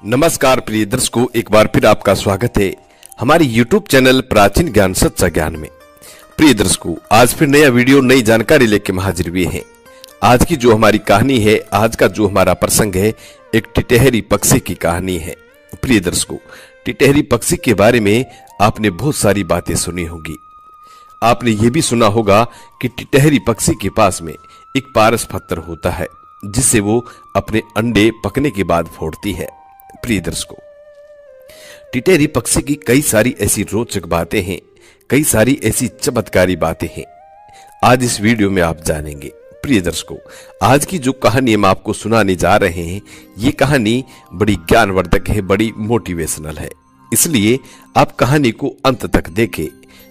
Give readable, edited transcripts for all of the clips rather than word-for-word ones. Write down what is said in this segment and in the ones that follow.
नमस्कार प्रिय दर्शकों, एक बार फिर आपका स्वागत है हमारे YouTube चैनल प्राचीन ज्ञान सच्चा ज्ञान में। प्रिय दर्शकों, आज फिर नया वीडियो नई जानकारी लेकर हाजिर हुए हैं। आज की जो हमारी कहानी है, आज का जो हमारा प्रसंग है, एक टिटहरी पक्षी की कहानी है। प्रिय दर्शकों, टिटहरी पक्षी के बारे में आपने बहुत सारी बातें सुनी होगी। आपने ये भी सुना होगा कि टिटहरी पक्षी के पास में एक पारस पत्थर होता है जिससे वो अपने अंडे पकने के बाद फोड़ती है। प्रिय दर्शकों, टिटहरी पक्षी की कई सारी ऐसी रोचक बातें हैं, कई सारी ऐसी चमत्कारी बातें हैं, आज इस वीडियो में आप जानेंगे। प्रिय दर्शकों, आज की जो कहानी हम आपको सुनाने जा रहे हैं, ये कहानी बड़ी ज्ञानवर्धक है, बड़ी मोटिवेशनल है। इसलिए आप कहानी को अंत तक देखें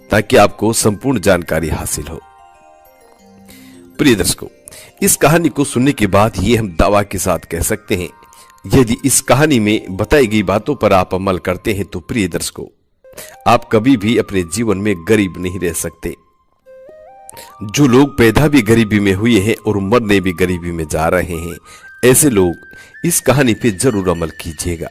ताकि आपको संपूर्ण जानकारी हासिल हो। प्रिय दर्शकों, इस कहानी को सुनने के बाद ये हम दावा के साथ कह सकते हैं, यदि इस कहानी में बताई गई बातों पर आप अमल करते हैं तो प्रिय दर्शकों, आप कभी भी अपने जीवन में गरीब नहीं रह सकते। जो लोग पैदा भी गरीबी में हुए हैं और मरने भी गरीबी में जा रहे हैं, ऐसे लोग इस कहानी पे जरूर अमल कीजिएगा।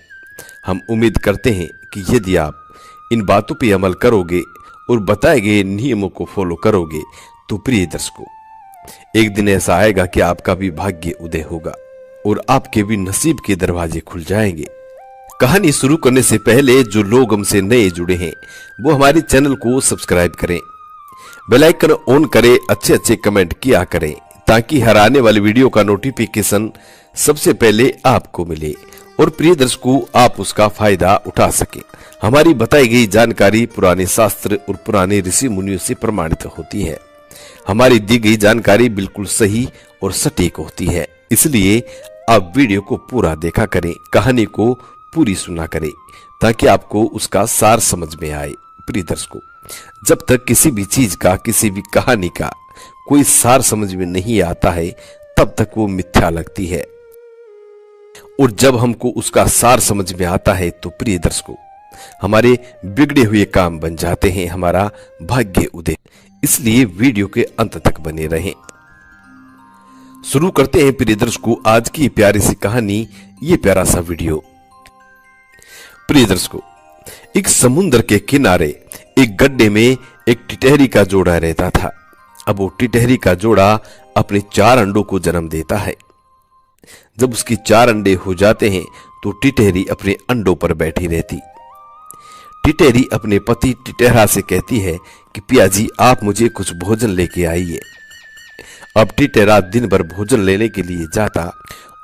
हम उम्मीद करते हैं कि यदि आप इन बातों पे अमल करोगे और बताए गए नियमों को फॉलो करोगे तो प्रिय दर्शकों, एक दिन ऐसा आएगा कि आपका भी भाग्य उदय होगा और आपके भी नसीब के दरवाजे खुल जाएंगे। कहानी शुरू करने से पहले जो लोग हमसे नए जुड़े हैं वो हमारे चैनल को सब्सक्राइब करें, बेल आइकन ऑन करें, अच्छे अच्छे कमेंट किया करें ताकि हर आने वाली वीडियो का नोटिफिकेशन सबसे पहले आपको मिले और प्रिय दर्शकों, आप उसका फायदा उठा सके। हमारी बताई गई जानकारी पुराने शास्त्र और पुराने ऋषि मुनियों से प्रमाणित होती है। हमारी दी गई जानकारी बिल्कुल सही और सटीक होती है। इसलिए आप वीडियो को पूरा देखा करें, कहानी को पूरी सुना करें ताकि आपको उसका सार समझ में आए। प्रिय दर्शकों, जब तक किसी भी चीज का, किसी भी कहानी का कोई सार समझ में नहीं आता है, तब तक वो मिथ्या लगती है, और जब हमको उसका सार समझ में आता है तो प्रिय दर्शकों, हमारे बिगड़े हुए काम बन जाते हैं, हमारा भाग्य उदय। इसलिए वीडियो के अंत तक बने रहें। शुरू करते हैं प्रिय दर्शकों आज की प्यारी सी कहानी, ये प्यारा सा वीडियो। प्रिय दर्शकों, एक समुद्र के किनारे एक गड्ढे में एक टिटहरी का जोड़ा रहता था। अब वो टिटहरी का जोड़ा अपने 4 अंडों को जन्म देता है। जब उसकी 4 अंडे हो जाते हैं तो टिटहरी अपने अंडों पर बैठी रहती। टिटहरी अपने पति टिटहरा से कहती है कि पिया जी, आप मुझे कुछ भोजन लेके आइए। अब टिटहरा दिन भर भोजन लेने के लिए जाता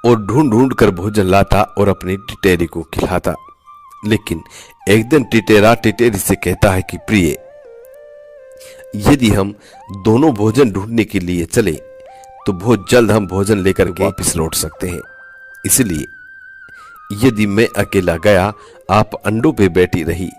और ढूंढ ढूंढ कर भोजन लाता और अपनी टिटहरी को खिलाता। लेकिन एक दिन टिटहरा टिटहरी से कहता है कि प्रिय, यदि हम दोनों भोजन ढूंढने के लिए चले तो बहुत जल्द हम भोजन लेकर वापस लौट सकते हैं। इसलिए यदि मैं अकेला गया, आप अंडों पे बैठी रही,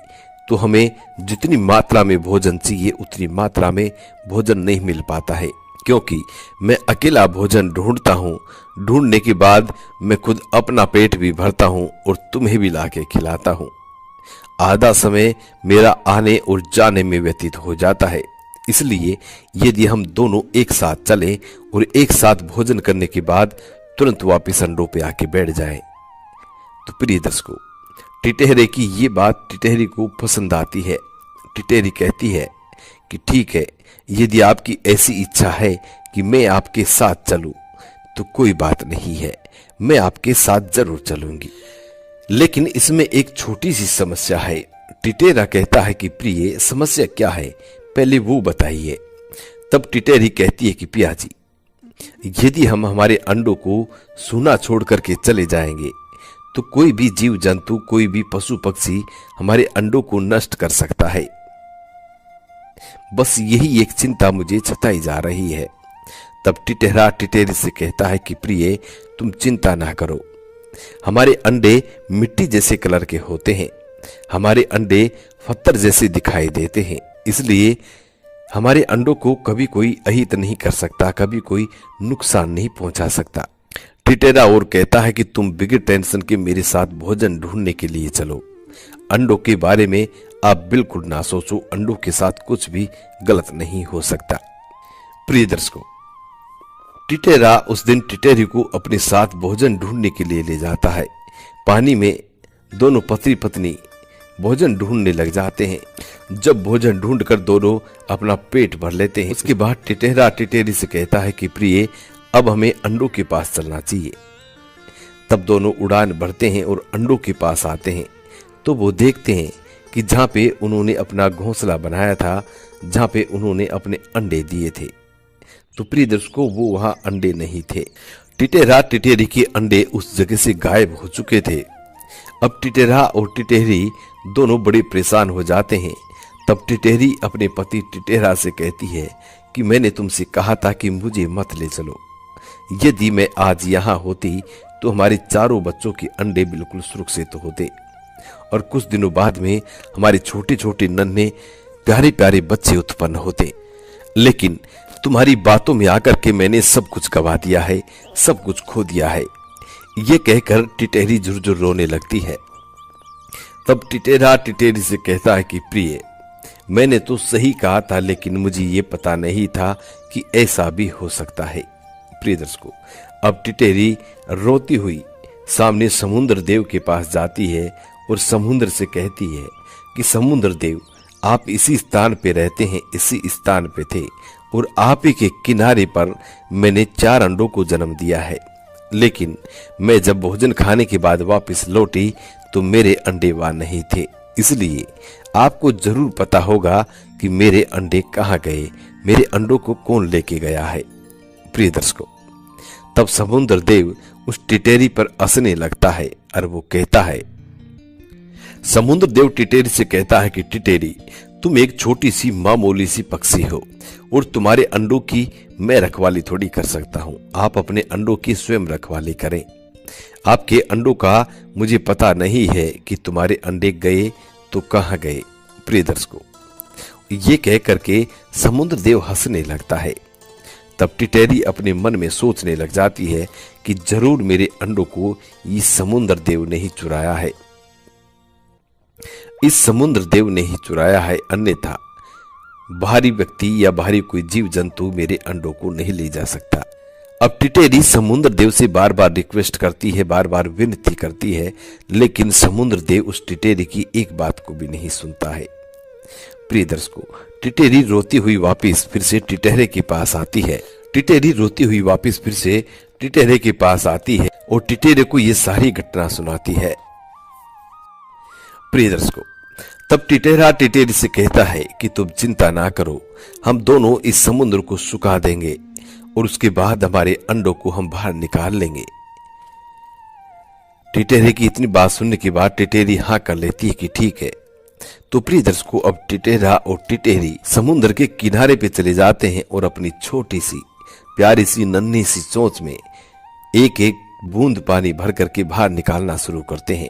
तो हमें जितनी मात्रा में भोजन चाहिए उतनी मात्रा में भोजन नहीं मिल पाता है, क्योंकि मैं अकेला भोजन ढूंढता हूँ। ढूंढने के बाद मैं खुद अपना पेट भी भरता हूँ और तुम्हें भी लाके खिलाता हूँ। आधा समय मेरा आने और जाने में व्यतीत हो जाता है। इसलिए यदि हम दोनों एक साथ चलें और एक साथ भोजन करने के बाद तुरंत वापस अंडों पे आके बैठ जाएं, तो प्रिय दर्शकों, टिटहरे की ये बात टिटहरी को पसंद आती है। टिटहरी कहती है कि ठीक है, यदि आपकी ऐसी इच्छा है कि मैं आपके साथ चलूं तो कोई बात नहीं है, मैं आपके साथ जरूर चलूंगी। लेकिन इसमें एक छोटी सी समस्या है। टिटहरा कहता है कि प्रिय, समस्या क्या है, पहले वो बताइए। तब टिटहरी कहती है कि पिया जी, यदि हम हमारे अंडों को सूना छोड़ करके चले जाएंगे तो कोई भी जीव जंतु, कोई भी पशु पक्षी हमारे अंडों को नष्ट कर सकता है। बस यही एक चिंता मुझे सताई जा रही है। तब टिटहरा टिटहरी से कहता है कि प्रिय, तुम चिंता ना करो, हमारे अंडे मिट्टी जैसे कलर के होते हैं, हमारे अंडे पत्थर जैसे दिखाई देते हैं, इसलिए हमारे अंडों को कभी कोई अहित नहीं कर सकता, कभी कोई नुकसान नहीं पहुंचा सकता। टिटहरा और कहता है कि तुम बिगड़ टेंशन के मेरे साथ भोजन ढूंढने के लिए चलो। अंडों के बारे में आप बिल्कुल ना सोचो, अंडों के साथ कुछ भी गलत नहीं हो सकता। प्रिय दर्शकों, टिटहरा उस दिन टिटहरी को अपने साथ भोजन ढूंढने के लिए ले जाता है। पानी में दोनों पति पत्नी भोजन ढूंढने लग जाते हैं। जब भोजन ढूंढकर दोनों अपना पेट भर लेते हैं, उसके बाद टिटेरा टिटेरी से कहता है कि प्रिय, अब हमें अंडों के पास चलना चाहिए। तब दोनों उड़ान भरते हैं और अंडों के पास आते हैं तो वो देखते हैं कि जहाँ पे उन्होंने अपना घोंसला बनाया था, जहाँ पे उन्होंने अपने अंडे दिए थे, तो प्रिय दर्शकों वो वहाँ अंडे नहीं थे। टिटेरा टिटेरी के अंडे उस जगह से गायब हो चुके थे। अब टिटेरा और टिटेरी दोनों बड़े परेशान हो जाते हैं। तब टिटेरी अपने पति टिटेरा से कहती है कि मैंने तुमसे कहा था कि मुझे मत ले चलो। यदि मैं आज यहाँ होती तो हमारे चारों बच्चों के अंडे बिल्कुल सुरक्षित होते और कुछ दिनों बाद में हमारे छोटे छोटे नन्हे प्यारे प्यारे बच्चे उत्पन्न होते। लेकिन तुम्हारी बातों में आकर के मैंने सब कुछ गवा दिया है, सब कुछ खो दिया है। ये कहकर टिटेरी झुरझुर रोने लगती है। तब टिटेरा टिटेरी से कहता है कि प्रिय, मैंने तो सही कहा था, लेकिन मुझे ये पता नहीं था कि ऐसा भी हो सकता है। प्रिय दर्शकों, अब टिटेरी रोती हुई सामने समुद्र देव के पास जाती है और समुद्र से कहती है कि समुद्र देव, आप इसी स्थान पे रहते हैं, इसी स्थान पे थे और आप ही के किनारे पर मैंने 4 अंडों को जन्म दिया है। लेकिन मैं जब भोजन खाने के बाद वापस लौटी तो मेरे अंडे वहां नहीं थे, इसलिए आपको जरूर पता होगा कि मेरे अंडे कहाँ गए, मेरे अंडों को कौन लेके गया है। प्रिय दर्शकों, तब समुद्र देव उस टिटेरी पर हंसने लगता है और वो कहता है, समुद्र देव टिटेरी से कहता है कि टिटेरी, तुम एक छोटी सी मामूली सी पक्षी हो और तुम्हारे अंडों की मैं रखवाली थोड़ी कर सकता हूं। आप अपने अंडों की स्वयं रखवाली करें। आपके अंडों का मुझे पता नहीं है कि तुम्हारे अंडे गए तो कहां गए। प्रिय दर्शकों, ये कह करके समुद्र देव हंसने लगता है। तब टिटेरी अपने मन में सोचने लग जाती है कि जरूर मेरे अंडों को ये समुद्र देव ने ही चुराया है, इस समुद्र देव ने ही चुराया है, अन्यथा बाहरी व्यक्ति या बाहरी कोई जीव जंतु मेरे अंडों को नहीं ले जा सकता। अब टिटेरी समुद्र देव से बार बार रिक्वेस्ट करती है, बार बार विनती करती है, लेकिन समुद्र देव उस टिटेरी की एक बात को भी नहीं सुनता है। प्रिय दर्शकों, टिटेरी रोती हुई वापस फिर से टिटेरे के पास आती है। टिटेरी रोती हुई वापस फिर से टिटेरे के पास आती है और टिटेरे को ये सारी घटना सुनाती है। प्रिय दर्शकों, तब टिटेरा टिटेरी से कहता है कि तुम चिंता ना करो, हम दोनों इस समुद्र को सुखा देंगे और उसके बाद हमारे अंडों को हम बाहर निकाल लेंगे। टिटेरे की इतनी बात सुनने के बाद टिटेरी हाँ कर लेती है कि ठीक है। तो प्रिय दर्शकों, अब टिटेरा और टिटेरी समुद्र के किनारे पे चले जाते हैं और अपनी छोटी सी प्यारी सी नन्ही सी चोंच में एक एक बूंद पानी भर करके बाहर निकालना शुरू करते हैं।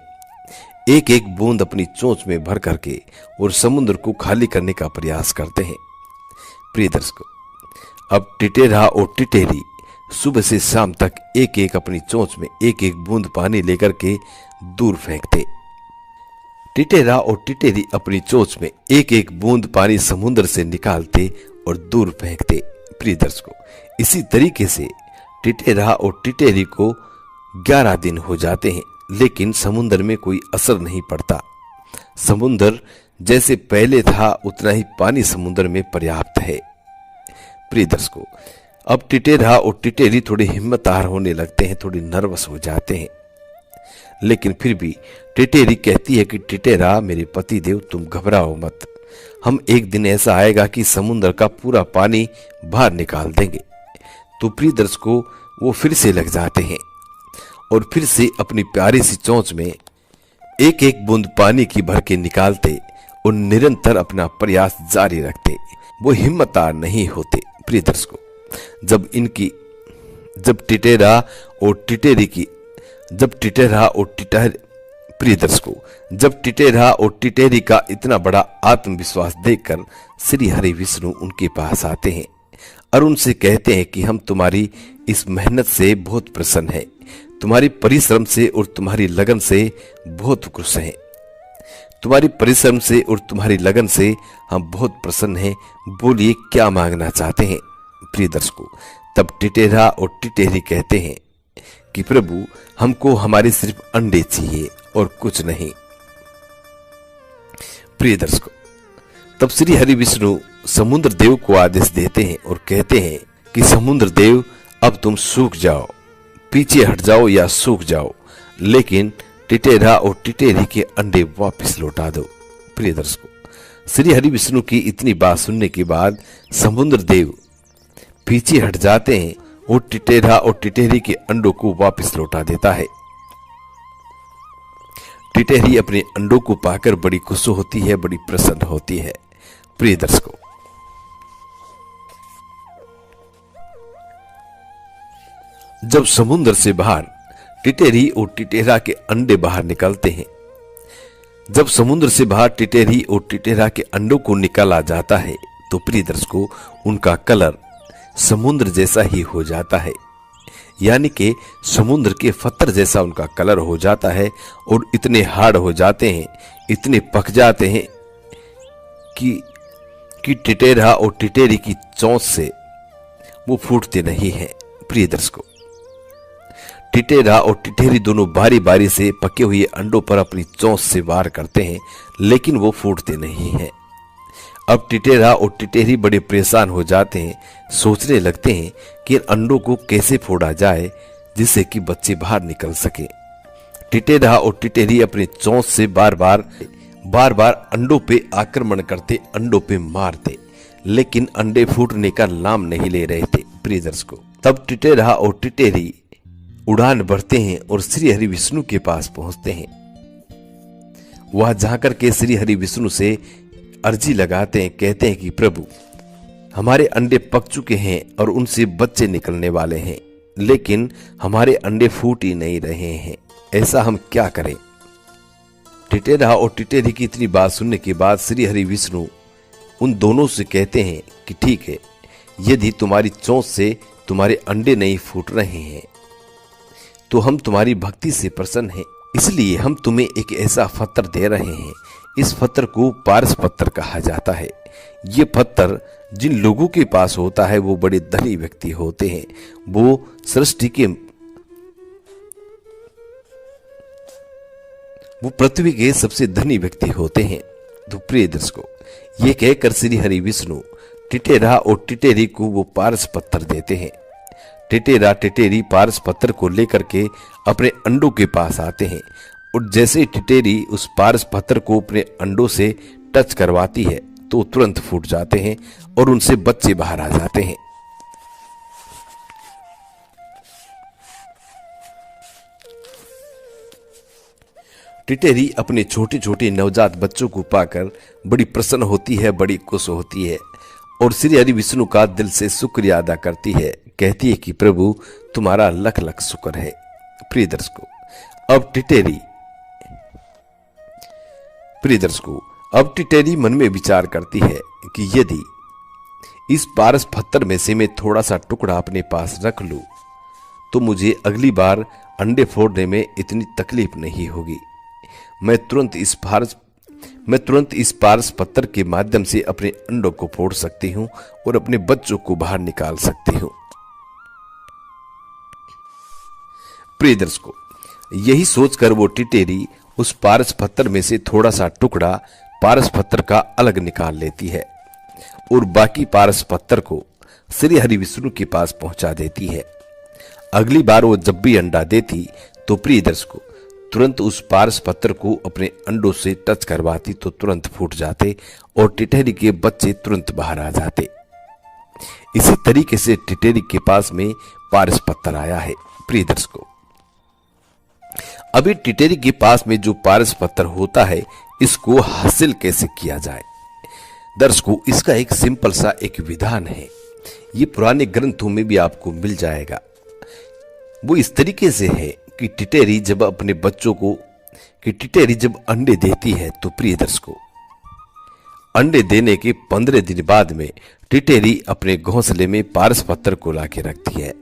एक एक बूंद अपनी चोंच में भर करके और समुद्र को खाली करने का प्रयास करते हैं। प्रिय दर्शकों, अब टिटेरा और टिटेरी सुबह से शाम तक एक एक अपनी चोंच में एक एक बूंद पानी लेकर के दूर फेंकते। टिटेरा और टिटेरी अपनी चोंच में एक एक बूंद पानी समुद्र से निकालते और दूर फेंकते। प्रिय दर्शकों, इसी तरीके से टिटेरा और टिटेरी को 11 दिन हो जाते हैं, लेकिन समुद्र में कोई असर नहीं पड़ता। समुद्र जैसे पहले था उतना ही पानी समुद्र में पर्याप्त है। प्रिय दर्शकों, अब टिटेरा और टिटेरी थोड़ी हिम्मतहार होने लगते हैं, थोड़ी नर्वस हो जाते हैं, लेकिन फिर भी टिटेरी कहती है कि टिटेरा, मेरे पति देव, तुम घबराओ मत, हम एक दिन ऐसा आएगा कि समुद्र का पूरा पानी बाहर निकाल देंगे। तो प्रिय दर्शकों, वो फिर से लग जाते हैं और फिर से अपनी प्यारी सी चोंच में एक एक बूंद पानी की भर के निकालते और निरंतर अपना प्रयास जारी रखते। वो हिम्मतहार नहीं होते। प्रिय दर्शकों, जब टिटेरा और टिटेरा और टिटेरी का इतना बड़ा आत्मविश्वास देखकर श्री हरि विष्णु उनके पास आते हैं और उनसे कहते हैं कि हम तुम्हारी इस मेहनत से बहुत प्रसन्न हैं, तुम्हारी परिश्रम से और तुम्हारी लगन से बहुत खुश हैं। तुम्हारी परिश्रम से और तुम्हारी लगन से हम बहुत प्रसन्न हैं, बोलिए क्या मांगना चाहते हैं। प्रिय दर्शकों, तब टिटेरा और टिटेरी कहते हैं कि प्रभु, हमको हमारे सिर्फ अंडे चाहिए, और कुछ नहीं। प्रिय दर्शकों, तब श्री हरि विष्णु समुद्र देव को आदेश देते हैं और कहते हैं कि समुद्र देव अब तुम सूख जाओ, पीछे हट जाओ या सूख जाओ, लेकिन टिटेरा और टिटेरी के अंडे वापस लौटा दो। प्रिय दर्शकों, श्री हरि विष्णु की इतनी बात सुनने के बाद समुद्र देव पीछे हट जाते हैं और टिटेरा और टिटेरी के अंडों को वापस लौटा देता है। टिटेरी अपने अंडों को पाकर बड़ी खुश होती है, बड़ी प्रसन्न होती है। प्रिय दर्शकों, जब समुद्र से बाहर टिटेरी और टिटेरा के अंडे बाहर निकलते हैं, जब समुद्र से बाहर टिटेरी और टिटेरा के अंडों को निकाला जाता है तो प्रिय दर्शकों, उनका कलर समुद्र जैसा ही हो जाता है, यानी कि समुद्र के पत्थर जैसा उनका कलर हो जाता है और इतने हार्ड हो जाते हैं, इतने पक जाते हैं कि टिटेरा और टिटेरी की चोंच से वो फूटते नहीं हैं। प्रिय दर्शकों, टिटेरा और टिटेरी दोनों बारी बारी से पके हुए अंडों पर अपनी चोंच से वार करते हैं, लेकिन वो फूटते नहीं हैं। अब टिटेरा और टिटेरी बड़े परेशान हो जाते हैं, सोचने लगते हैं कि इन अंडों को कैसे फोड़ा जाए जिससे कि बच्चे बाहर निकल सके। टिटेरा और टिटेरी अपनी चोंच से बार बार अंडों पे आक्रमण करते, अंडों पे मारते, लेकिन अंडे फूटने का नाम नहीं ले रहे थे। प्रिय दर्शकों, तब टिटेरा और टिटेरी उड़ान भरते हैं और श्री हरि विष्णु के पास पहुंचते हैं। वहां जाकर के श्री हरि विष्णु से अर्जी लगाते हैं, कहते हैं कि प्रभु, हमारे अंडे पक चुके हैं और उनसे बच्चे निकलने वाले हैं, लेकिन हमारे अंडे फूट ही नहीं रहे हैं, ऐसा हम क्या करें। टिटेरा और टिटेरी की इतनी बात सुनने के बाद श्री हरि विष्णु उन दोनों से कहते हैं कि ठीक है, यदि तुम्हारी चोंच से तुम्हारे अंडे नहीं फूट रहे हैं तो हम तुम्हारी भक्ति से प्रसन्न हैं, इसलिए हम तुम्हें एक ऐसा पत्थर दे रहे हैं। इस पत्थर को पारस पत्थर कहा जाता है। ये पत्थर जिन लोगों के पास होता है वो बड़े धनी व्यक्ति होते हैं, वो सृष्टि के वो पृथ्वी के सबसे धनी व्यक्ति होते हैं। तो प्रिय दर्शकों, ये कहकर श्री हरि विष्णु टिटेरा और टिटेरी को वो पारस पत्थर देते हैं। टिटेरा टिटेरी पारस पत्थर को लेकर के अपने अंडों के पास आते हैं और जैसे टिटेरी उस पारस पत्थर को अपने अंडों से टच करवाती है तो तुरंत फूट जाते हैं और उनसे बच्चे बाहर आ जाते हैं। टिटेरी अपने छोटे छोटे नवजात बच्चों को पाकर बड़ी प्रसन्न होती है, बड़ी खुश होती है और श्री हरि विष्णु का दिल से शुक्रिया अदा करती है, कहती है कि प्रभु तुम्हारा लख लख शुक्र है। प्रिय दर्शकों, अब टिटेरी मन में विचार करती है कि यदि इस पारस पत्थर में से मैं थोड़ा सा टुकड़ा अपने पास रख लूं तो मुझे अगली बार अंडे फोड़ने में इतनी तकलीफ नहीं होगी। मैं तुरंत इस पारस पत्थर के माध्यम से अपने अंडों को फोड़ सकती हूं और अपने बच्चों को बाहर निकाल सकती हूं। प्रिय दर्शकों, यही सोचकर वो टिटेरी उस पारस पत्थर में से थोड़ा सा टुकड़ा पारस पत्थर का अलग निकाल लेती है और बाकी पारस पत्थर को श्री हरि विष्णु के पास पहुंचा देती है। अगली बार वो जब भी अंडा देती तो प्रिय दर्शकों, तुरंत उस पारस पत्थर को अपने अंडों से टच करवाती तो तुरंत फूट जाते और टिटेरी के बच्चे तुरंत बाहर आ जाते। इसी तरीके से टिटेरी के पास में पारस पत्थर आया है। प्रिय दर्शकों, अभी टिटेरी के पास में जो पारस पत्थर होता है, इसको हासिल कैसे किया जाए। दर्शकों, इसका एक सिंपल सा एक विधान है, ये पुराने ग्रंथों में भी आपको मिल जाएगा। वो इस तरीके से है कि टिटेरी जब अंडे देती है तो प्रिय दर्शकों, अंडे देने के 15 दिन बाद में टिटेरी अपने घोंसले में पारस पत्थर को लाके रखती है।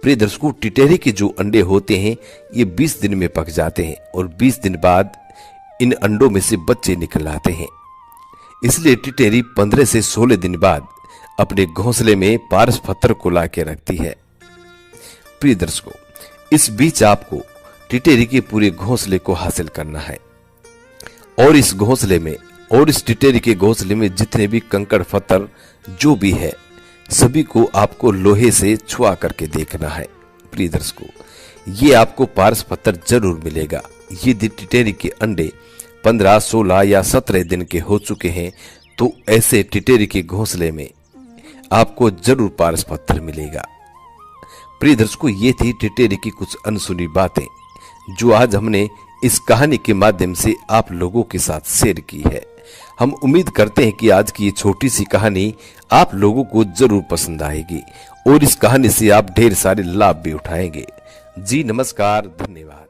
प्रिय दर्शकों, टिटेरी के जो अंडे होते हैं ये 20 दिन में पक जाते हैं और 20 दिन बाद इन अंडों में से बच्चे निकल आते हैं। इसलिए टिटेरी 15 से 16 दिन बाद अपने घोंसले में पारस पत्थर को लाके रखती है। प्रिय दर्शकों, इस बीच आपको टिटेरी के पूरे घोंसले को हासिल करना है और इस घोंसले में और इस टिटेरी के घोंसले में जितने भी कंकड़ पत्थर जो भी है सभी को आपको लोहे से छुआ करके देखना है। प्रिय दर्शकों, ये आपको पारस पत्थर जरूर मिलेगा। यदि टिटेरी के अंडे 15, 16 या 17 दिन के हो चुके हैं तो ऐसे टिटेरी के घोंसले में आपको जरूर पारस पत्थर मिलेगा। प्रिय दर्शकों, ये थी टिटेरी की कुछ अनसुनी बातें जो आज हमने इस कहानी के माध्यम से आप लोगों के साथ शेयर की है। हम उम्मीद करते हैं कि आज की ये छोटी सी कहानी आप लोगों को जरूर पसंद आएगी और इस कहानी से आप ढेर सारे लाभ भी उठाएंगे। जी नमस्कार, धन्यवाद।